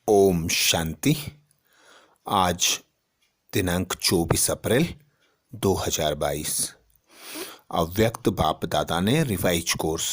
ओम शांति। आज दिनांक 24 अप्रैल 2022। अव्यक्त बाप दादा ने रिवाइज कोर्स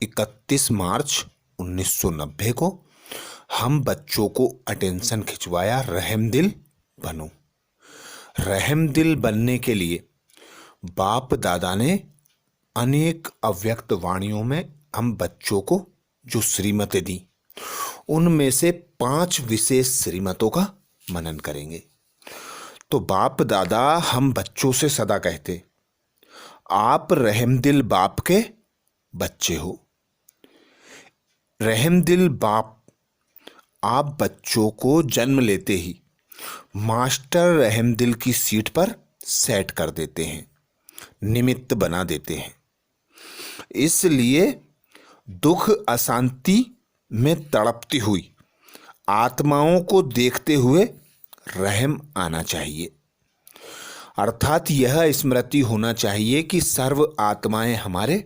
31 मार्च 1990 को हम बच्चों को अटेंशन खिंचवाया, रहमदिल बनो। रहमदिल बनने के लिए बाप दादा ने अनेक अव्यक्त वाणियों में हम बच्चों को जो श्रीमतें दी, उनमें से 5 विशेष श्रीमतों का मनन करेंगे। तो बाप दादा हम बच्चों से सदा कहते, आप रहमदिल बाप के बच्चे हो। रहमदिल बाप आप बच्चों को जन्म लेते ही मास्टर रहमदिल की सीट पर सेट कर देते हैं, निमित्त बना देते हैं। इसलिए दुख अशांति में तड़पती हुई आत्माओं को देखते हुए रहम आना चाहिए। अर्थात यह स्मृति होना चाहिए कि सर्व आत्माएं हमारे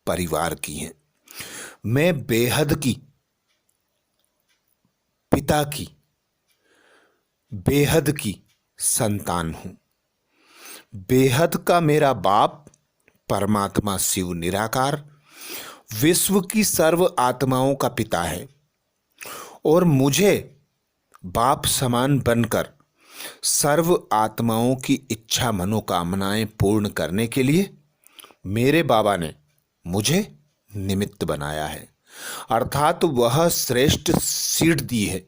परिवार की हैं। मैं बेहद की पिता की बेहद की संतान हूं। बेहद का मेरा बाप परमात्मा शिव निराकार विश्व की सर्व आत्माओं का पिता है और मुझे बाप समान बनकर सर्व आत्माओं की इच्छा मनोकामनाएं पूर्ण करने के लिए मेरे बाबा ने मुझे निमित्त बनाया है। अर्थात वह श्रेष्ठ सीट दी है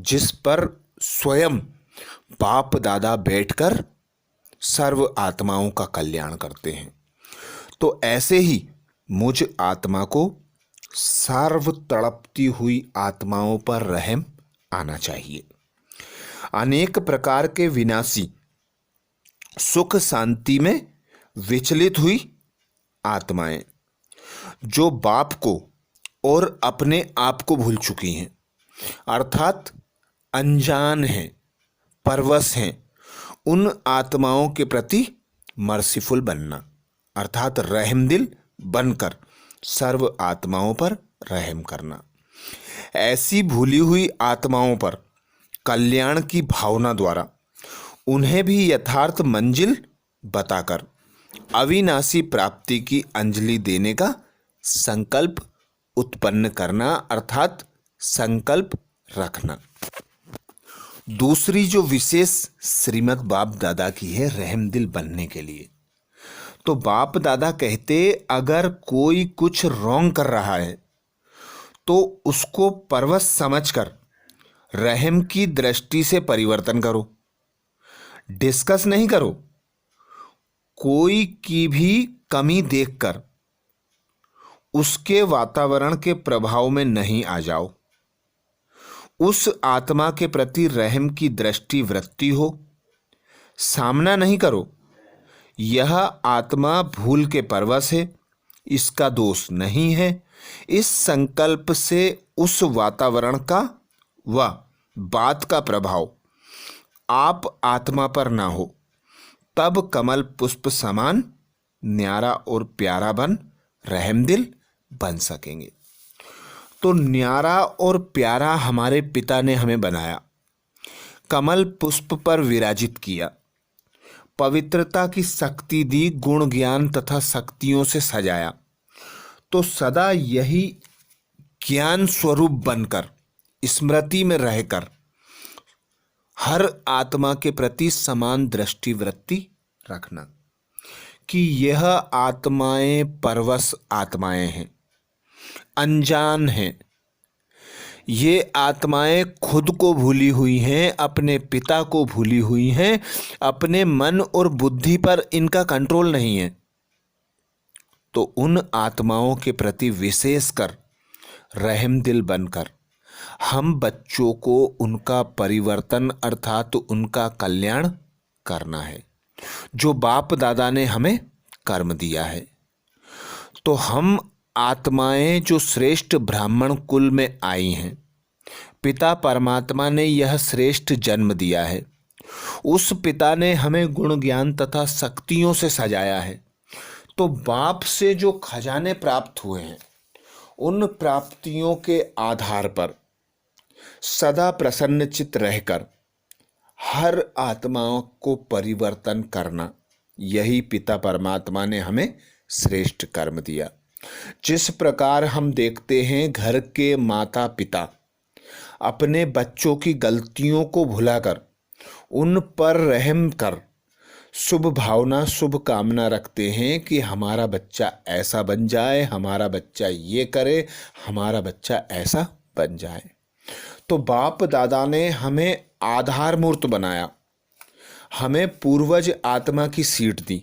जिस पर स्वयं बाप दादा बैठकर सर्व आत्माओं का कल्याण करते हैं। तो ऐसे ही मुझ आत्मा को सर्व तड़पती हुई आत्माओं पर रहम आना चाहिए। अनेक प्रकार के विनाशी सुख शांति में विचलित हुई आत्माएं जो बाप को और अपने आप को भूल चुकी हैं, अर्थात अनजान हैं, परवश हैं, उन आत्माओं के प्रति मर्सीफुल बनना, अर्थात रहमदिल बनकर सर्व आत्माओं पर रहम करना। ऐसी भूली हुई आत्माओं पर कल्याण की भावना द्वारा उन्हें भी यथार्थ मंजिल बताकर अविनाशी प्राप्ति की अंजलि देने का संकल्प उत्पन्न करना, अर्थात संकल्प रखना। दूसरी जो विशेष श्रीमत बाप दादा की है रहमदिल बनने के लिए, तो बाप दादा कहते अगर कोई कुछ रॉन्ग कर रहा है तो उसको परवश समझकर रहम की दृष्टि से परिवर्तन करो, डिस्कस नहीं करो। कोई की भी कमी देखकर उसके वातावरण के प्रभाव में नहीं आ जाओ। उस आत्मा के प्रति रहम की दृष्टि वृत्ति हो, सामना नहीं करो। यह आत्मा भूल के परवश है, इसका दोष नहीं है। इस संकल्प से उस वातावरण का व बात का प्रभाव आप आत्मा पर ना हो, तब कमल पुष्प समान न्यारा और प्यारा बन रहमदिल बन सकेंगे। तो न्यारा और प्यारा हमारे पिता ने हमें बनाया, कमल पुष्प पर विराजित किया, पवित्रता की शक्ति दी, गुण ज्ञान तथा शक्तियों से सजाया। तो सदा यही ज्ञान स्वरूप बनकर स्मृति में रहकर हर आत्मा के प्रति समान दृष्टि वृत्ति रखना कि यह आत्माएं परवश आत्माएं हैं, अनजान हैं। ये आत्माएं खुद को भूली हुई हैं, अपने पिता को भूली हुई हैं, अपने मन और बुद्धि पर इनका कंट्रोल नहीं है। तो उन आत्माओं के प्रति विशेषकर रहमदिल बनकर हम बच्चों को उनका परिवर्तन अर्थात उनका कल्याण करना है, जो बाप दादा ने हमें कर्म दिया है। तो हम आत्माएं जो श्रेष्ठ ब्राह्मण कुल में आई हैं, पिता परमात्मा ने यह श्रेष्ठ जन्म दिया है। उस पिता ने हमें गुण ज्ञान तथा शक्तियों से सजाया है। तो बाप से जो खजाने प्राप्त हुए हैं, उन प्राप्तियों के आधार पर सदा प्रसन्नचित्त रहकर हर आत्माओं को परिवर्तन करना, यही पिता परमात्मा ने हमें श्रेष्ठ कर्म दिया। जिस प्रकार हम देखते हैं घर के माता पिता अपने बच्चों की गलतियों को भुलाकर उन पर रहम कर शुभ भावना शुभ कामना रखते हैं कि हमारा बच्चा ऐसा बन जाए, हमारा बच्चा ये करे, हमारा बच्चा ऐसा बन जाए। तो बाप दादा ने हमें आधार मूर्त बनाया, हमें पूर्वज आत्मा की सीट दी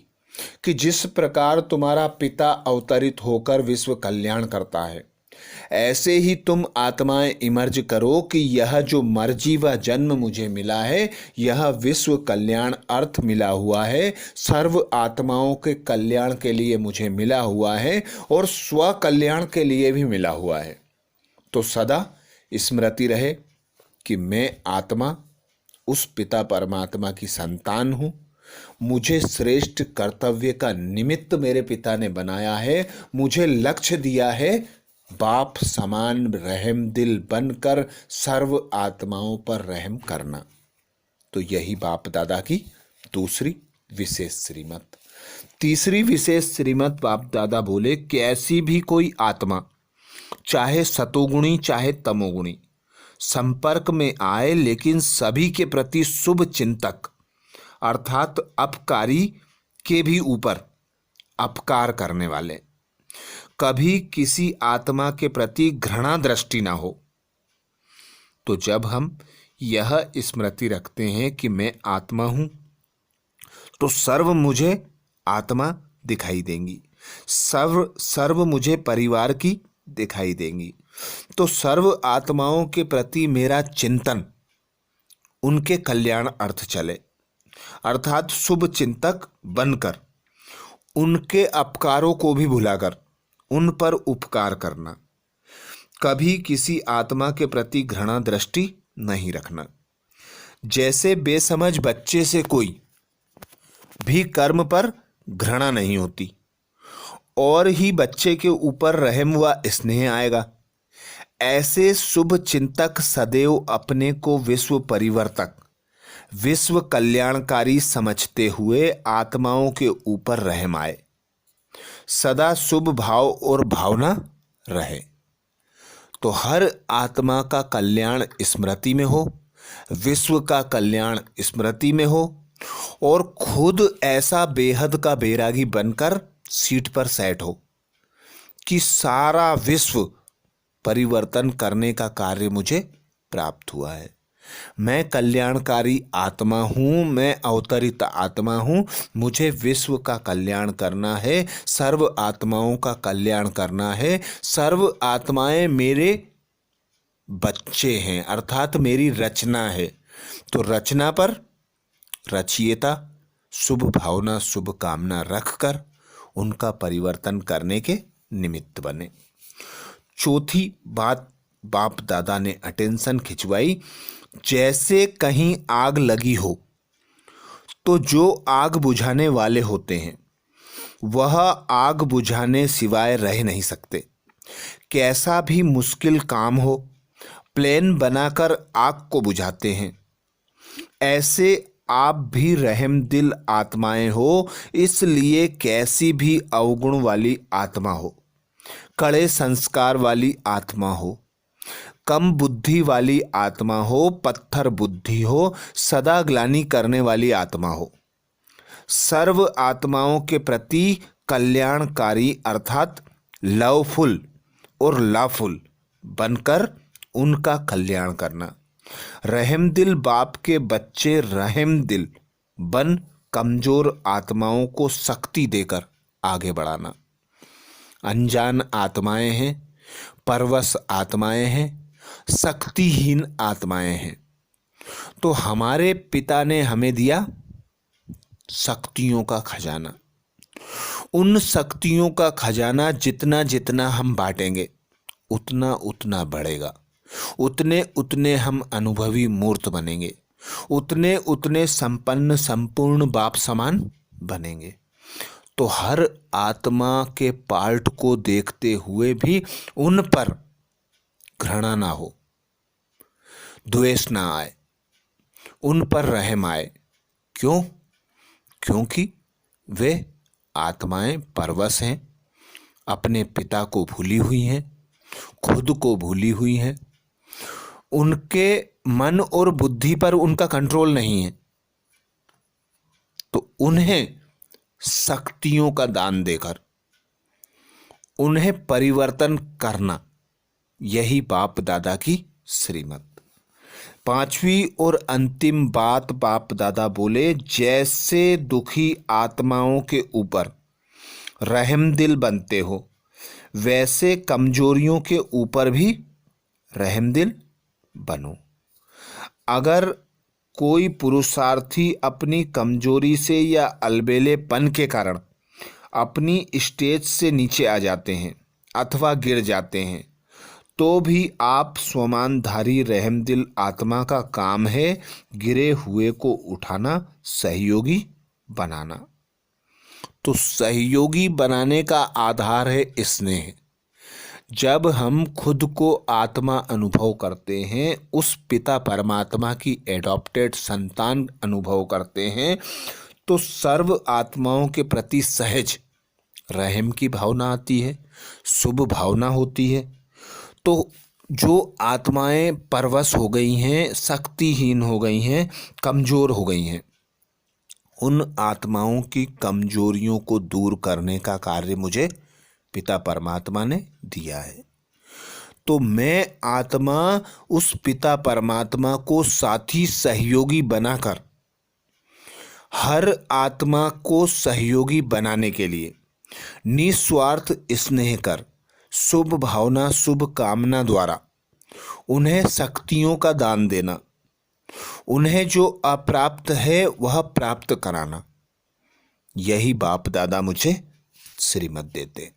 कि जिस प्रकार तुम्हारा पिता अवतरित होकर विश्व कल्याण करता है, ऐसे ही तुम आत्माएं इमर्ज करो कि यह जो मर्जी व जन्म मुझे मिला है, यह विश्व कल्याण अर्थ मिला हुआ है, सर्व आत्माओं के कल्याण के लिए मुझे मिला हुआ है और स्व कल्याण के लिए भी मिला हुआ है। तो सदा स्मृति रहे कि मैं आत्मा उस पिता परमात्मा की संतान हूँ, मुझे श्रेष्ठ कर्तव्य का निमित्त मेरे पिता ने बनाया है, मुझे लक्ष्य दिया है बाप समान रहम दिल बनकर सर्व आत्माओं पर रहम करना। तो यही बाप दादा की दूसरी विशेष श्रीमत। तीसरी विशेष श्रीमत बाप दादा बोले कि ऐसी भी कोई आत्मा चाहे सतोगुणी चाहे तमोगुणी संपर्क में आए, लेकिन सभी के प्रति शुभ चिंतक अर्थात अपकारी के भी ऊपर अपकार करने वाले, कभी किसी आत्मा के प्रति घृणा दृष्टि ना हो। तो जब हम यह स्मृति रखते हैं कि मैं आत्मा हूं, तो सर्व मुझे आत्मा दिखाई देंगी, सर्व मुझे परिवार की दिखाई देंगी। तो सर्व आत्माओं के प्रति मेरा चिंतन उनके कल्याण अर्थ चले, अर्थात शुभ चिंतक बनकर उनके अपकारों को भी भुलाकर उन पर उपकार करना, कभी किसी आत्मा के प्रति घृणा दृष्टि नहीं रखना। जैसे बेसमझ बच्चे से कोई भी कर्म पर घृणा नहीं होती और ही बच्चे के ऊपर रहम व स्नेह आएगा, ऐसे शुभ चिंतक सदैव अपने को विश्व परिवर्तक विश्व कल्याणकारी समझते हुए आत्माओं के ऊपर रहम आए, सदा शुभ भाव और भावना रहे। तो हर आत्मा का कल्याण स्मृति में हो, विश्व का कल्याण स्मृति में हो और खुद ऐसा बेहद का बैरागी बनकर सीट पर सेट हो कि सारा विश्व परिवर्तन करने का कार्य मुझे प्राप्त हुआ है। मैं कल्याणकारी आत्मा हूँ, मैं अवतरित आत्मा हूँ, मुझे विश्व का कल्याण करना है, सर्व आत्माओं का कल्याण करना है। सर्व आत्माएं मेरे बच्चे हैं, अर्थात मेरी रचना है। तो रचना पर रचयिता शुभ भावना शुभ कामना रखकर उनका परिवर्तन करने के निमित्त बने। चौथी बात बाप दादा ने अटेंशन खिंचवाई, जैसे कहीं आग लगी हो तो जो आग बुझाने वाले होते हैं वह आग बुझाने सिवाय रह नहीं सकते। कैसा भी मुश्किल काम हो, प्लेन बनाकर आग को बुझाते हैं। ऐसे आप भी रहम दिल आत्माएं हो, इसलिए कैसी भी अवगुण वाली आत्मा हो, कड़े संस्कार वाली आत्मा हो, कम बुद्धि वाली आत्मा हो, पत्थर बुद्धि हो, सदा ग्लानि करने वाली आत्मा हो, सर्व आत्माओं के प्रति कल्याणकारी अर्थात लवफुल और लाफुल बनकर उनका कल्याण करना। रहम दिल बाप के बच्चे रहम दिल बन कमजोर आत्माओं को शक्ति देकर आगे बढ़ाना। अनजान आत्माएं हैं, परवश आत्माएं हैं, शक्तिहीन आत्माएं हैं। तो हमारे पिता ने हमें दिया शक्तियों का खजाना। उन शक्तियों का खजाना जितना जितना हम बांटेंगे उतना उतना बढ़ेगा, उतने उतने हम अनुभवी मूर्त बनेंगे, उतने उतने संपन्न संपूर्ण बाप समान बनेंगे। तो हर आत्मा के पार्ट को देखते हुए भी उन पर घृणा ना हो, द्वेष ना आए, उन पर रहम आए। क्यों? क्योंकि वे आत्माएं परवश हैं, अपने पिता को भूली हुई हैं, खुद को भूली हुई हैं। उनके मन और बुद्धि पर उनका कंट्रोल नहीं है। तो उन्हें शक्तियों का दान देकर उन्हें परिवर्तन करना, यही बाप दादा की श्रीमत। पांचवी और अंतिम बात बाप दादा बोले, जैसे दुखी आत्माओं के ऊपर रहमदिल बनते हो, वैसे कमजोरियों के ऊपर भी रहमदिल बनो। अगर कोई पुरुषार्थी अपनी कमजोरी से या अलबेलेपन के कारण अपनी स्टेज से नीचे आ जाते हैं अथवा गिर जाते हैं, तो भी आप स्वमानधारी रहमदिल आत्मा का काम है गिरे हुए को उठाना, सहयोगी बनाना। तो सहयोगी बनाने का आधार है स्नेह। जब हम खुद को आत्मा अनुभव करते हैं, उस पिता परमात्मा की एडॉप्टेड संतान अनुभव करते हैं, तो सर्व आत्माओं के प्रति सहज रहम की भावना आती है, शुभ भावना होती है। तो जो आत्माएं परवश हो गई हैं, शक्तिहीन हो गई हैं, कमज़ोर हो गई हैं, उन आत्माओं की कमजोरियों को दूर करने का कार्य मुझे पिता परमात्मा ने दिया है। तो मैं आत्मा उस पिता परमात्मा को साथी सहयोगी बनाकर, हर आत्मा को सहयोगी बनाने के लिए निस्वार्थ स्नेह कर, शुभ भावना शुभ कामना द्वारा उन्हें शक्तियों का दान देना, उन्हें जो अप्राप्त है वह प्राप्त कराना, यही बाप दादा मुझे श्रीमत देते।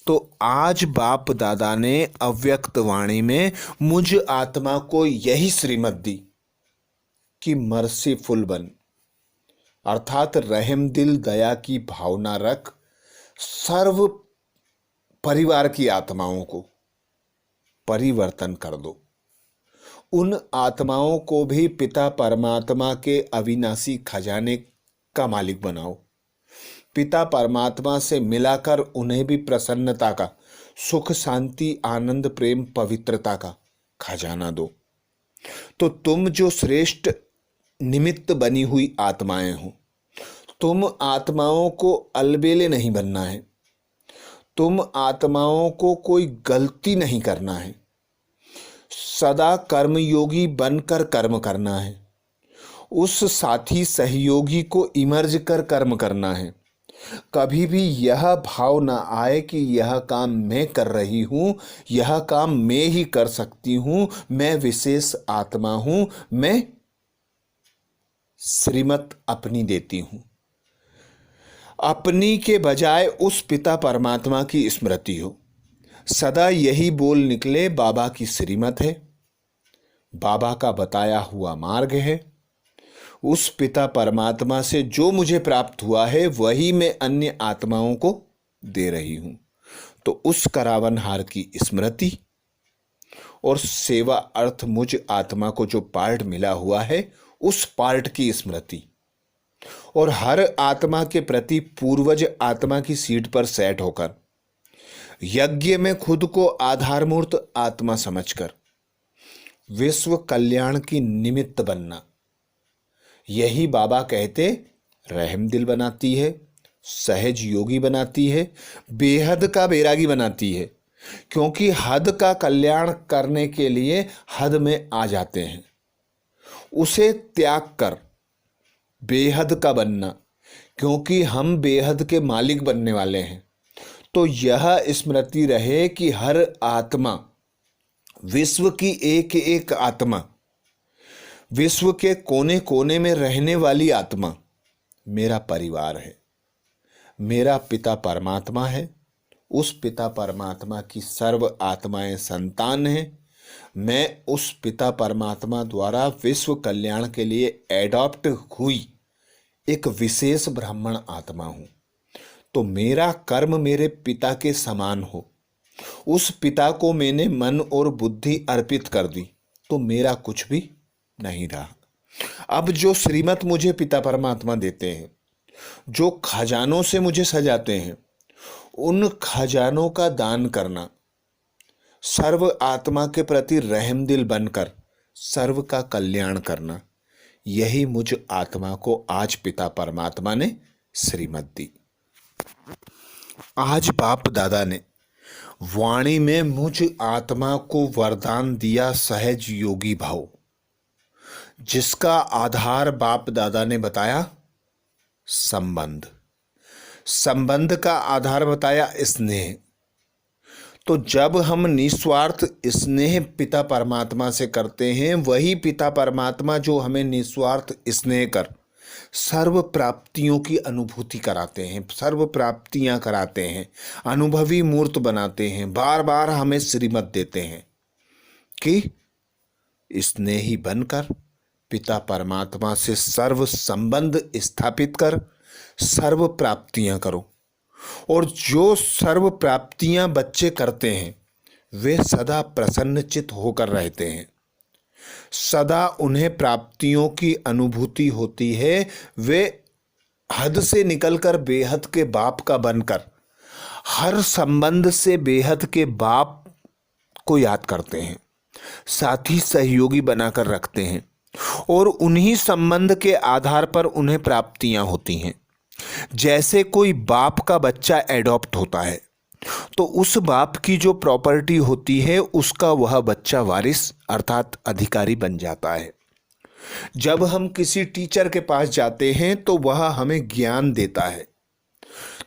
तो आज बाप दादा ने अव्यक्त वाणी में मुझ आत्मा को यही श्रीमत दी कि मर्सीफुल बन, अर्थात रहम दिल दया की भावना रख, सर्व परिवार की आत्माओं को परिवर्तन कर दो। उन आत्माओं को भी पिता परमात्मा के अविनाशी खजाने का मालिक बनाओ। पिता परमात्मा से मिलाकर उन्हें भी प्रसन्नता का, सुख शांति आनंद प्रेम पवित्रता का खजाना दो। तो तुम जो श्रेष्ठ निमित्त बनी हुई आत्माएं हो, तुम आत्माओं को अलबेले नहीं बनना है, तुम आत्माओं को कोई गलती नहीं करना है, सदा कर्मयोगी बनकर कर्म करना है, उस साथी सहयोगी को इमर्ज कर कर्म करना है। कभी भी यह भाव ना आए कि यह काम मैं कर रही हूँ, यह काम मैं ही कर सकती हूँ, मैं विशेष आत्मा हूँ, मैं श्रीमत अपनी देती हूँ। अपनी के बजाय उस पिता परमात्मा की स्मृति हो। सदा यही बोल निकले, बाबा की श्रीमत है, बाबा का बताया हुआ मार्ग है। उस पिता परमात्मा से जो मुझे प्राप्त हुआ है वही मैं अन्य आत्माओं को दे रही हूं। तो उस करावनहार की स्मृति और सेवा अर्थ मुझ आत्मा को जो पार्ट मिला हुआ है, उस पार्ट की स्मृति, और हर आत्मा के प्रति पूर्वज आत्मा की सीट पर सेट होकर यज्ञ में खुद को आधारमूर्त आत्मा समझकर विश्व कल्याण की निमित्त बनना, यही बाबा कहते रहम दिल बनाती है, सहज योगी बनाती है, बेहद का बैरागी बनाती है। क्योंकि हद का कल्याण करने के लिए हद में आ जाते हैं, उसे त्याग कर बेहद का बनना, क्योंकि हम बेहद के मालिक बनने वाले हैं। तो यह स्मृति रहे कि हर आत्मा विश्व की एक एक आत्मा, विश्व के कोने कोने में रहने वाली आत्मा मेरा परिवार है, मेरा पिता परमात्मा है। उस पिता परमात्मा की सर्व आत्माएं संतान हैं। मैं उस पिता परमात्मा द्वारा विश्व कल्याण के लिए एडॉप्ट हुई एक विशेष ब्राह्मण आत्मा हूं। तो मेरा कर्म मेरे पिता के समान हो। उस पिता को मैंने मन और बुद्धि अर्पित कर दी, तो मेरा कुछ भी नहीं रहा। अब जो श्रीमत मुझे पिता परमात्मा देते हैं, जो खजानों से मुझे सजाते हैं, उन खजानों का दान करना, सर्व आत्मा के प्रति रहमदिल बनकर सर्व का कल्याण करना, यही मुझ आत्मा को आज पिता परमात्मा ने श्रीमत दी। आज बाप दादा ने वाणी में मुझ आत्मा को वरदान दिया सहज योगी भाव, जिसका आधार बाप दादा ने बताया संबंध, संबंध का आधार बताया स्नेह। तो जब हम निस्वार्थ स्नेह पिता परमात्मा से करते हैं, वही पिता परमात्मा जो हमें निस्वार्थ स्नेह कर सर्व प्राप्तियों की अनुभूति कराते हैं, सर्व प्राप्तियां कराते हैं, अनुभवी मूर्त बनाते हैं, बार बार हमें श्रीमत देते हैं कि स्नेही बनकर पिता परमात्मा से सर्व संबंध स्थापित कर सर्व प्राप्तियां करो। और जो सर्व प्राप्तियां बच्चे करते हैं वे सदा प्रसन्नचित होकर रहते हैं, सदा उन्हें प्राप्तियों की अनुभूति होती है। वे हद से निकलकर बेहद के बाप का बनकर हर संबंध से बेहद के बाप को याद करते हैं, साथी सहयोगी बनाकर रखते हैं, और उन्हीं संबंध के आधार पर उन्हें प्राप्तियां होती हैं। जैसे कोई बाप का बच्चा एडॉप्ट होता है तो उस बाप की जो प्रॉपर्टी होती है उसका वह बच्चा वारिस अर्थात अधिकारी बन जाता है। जब हम किसी टीचर के पास जाते हैं तो वह हमें ज्ञान देता है,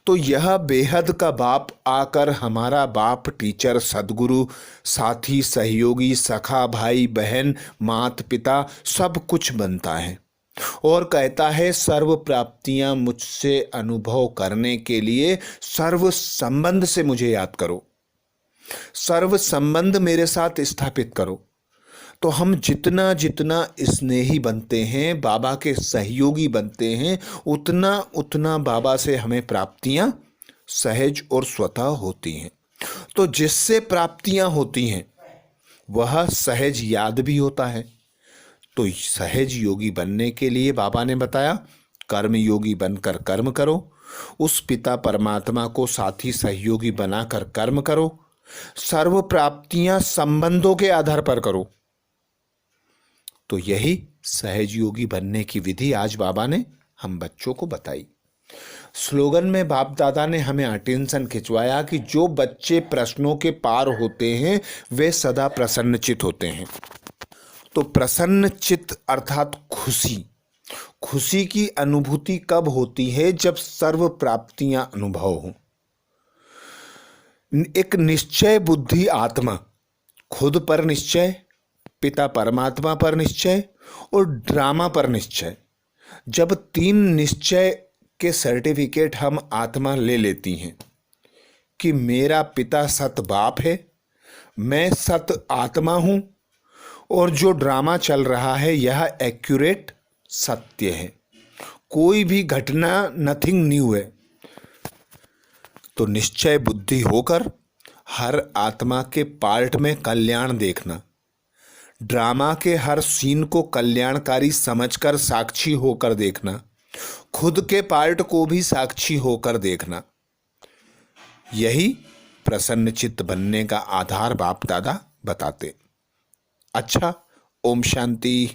तो यह बेहद का बाप आकर हमारा बाप टीचर सदगुरु साथी सहयोगी सखा भाई बहन माता पिता सब कुछ बनता है और कहता है सर्व प्राप्तियां मुझसे अनुभव करने के लिए सर्व संबंध से मुझे याद करो, सर्व संबंध मेरे साथ स्थापित करो। तो हम जितना जितना स्नेही बनते हैं, बाबा के सहयोगी बनते हैं, उतना उतना बाबा से हमें प्राप्तियां सहज और स्वतः होती हैं। तो जिससे प्राप्तियां होती हैं वह सहज याद भी होता है। तो सहज योगी बनने के लिए बाबा ने बताया कर्म योगी बनकर कर्म करो, उस पिता परमात्मा को साथी सहयोगी बनाकर कर्म करो, सर्व प्राप्तियां संबंधों के आधार पर करो। तो यही सहज योगी बनने की विधि आज बाबा ने हम बच्चों को बताई। स्लोगन में बाप दादा ने हमें अटेंशन खिंचवाया कि जो बच्चे प्रश्नों के पार होते हैं वे सदा प्रसन्नचित होते हैं। तो प्रसन्नचित अर्थात खुशी, खुशी की अनुभूति कब होती है? जब सर्व प्राप्तियां अनुभव हों। एक निश्चय बुद्धि आत्मा, खुद पर निश्चय, पिता परमात्मा पर निश्चय और ड्रामा पर निश्चय, जब तीन निश्चय के सर्टिफिकेट हम आत्मा ले लेती हैं कि मेरा पिता सत बाप है, मैं सत आत्मा हूं और जो ड्रामा चल रहा है यह एक्यूरेट सत्य है, कोई भी घटना नथिंग न्यू है। तो निश्चय बुद्धि होकर हर आत्मा के पार्ट में कल्याण देखना, ड्रामा के हर सीन को कल्याणकारी समझकर साक्षी होकर देखना, खुद के पार्ट को भी साक्षी होकर देखना, यही प्रसन्नचित्त बनने का आधार बाप दादा बताते। अच्छा, ओम शांति।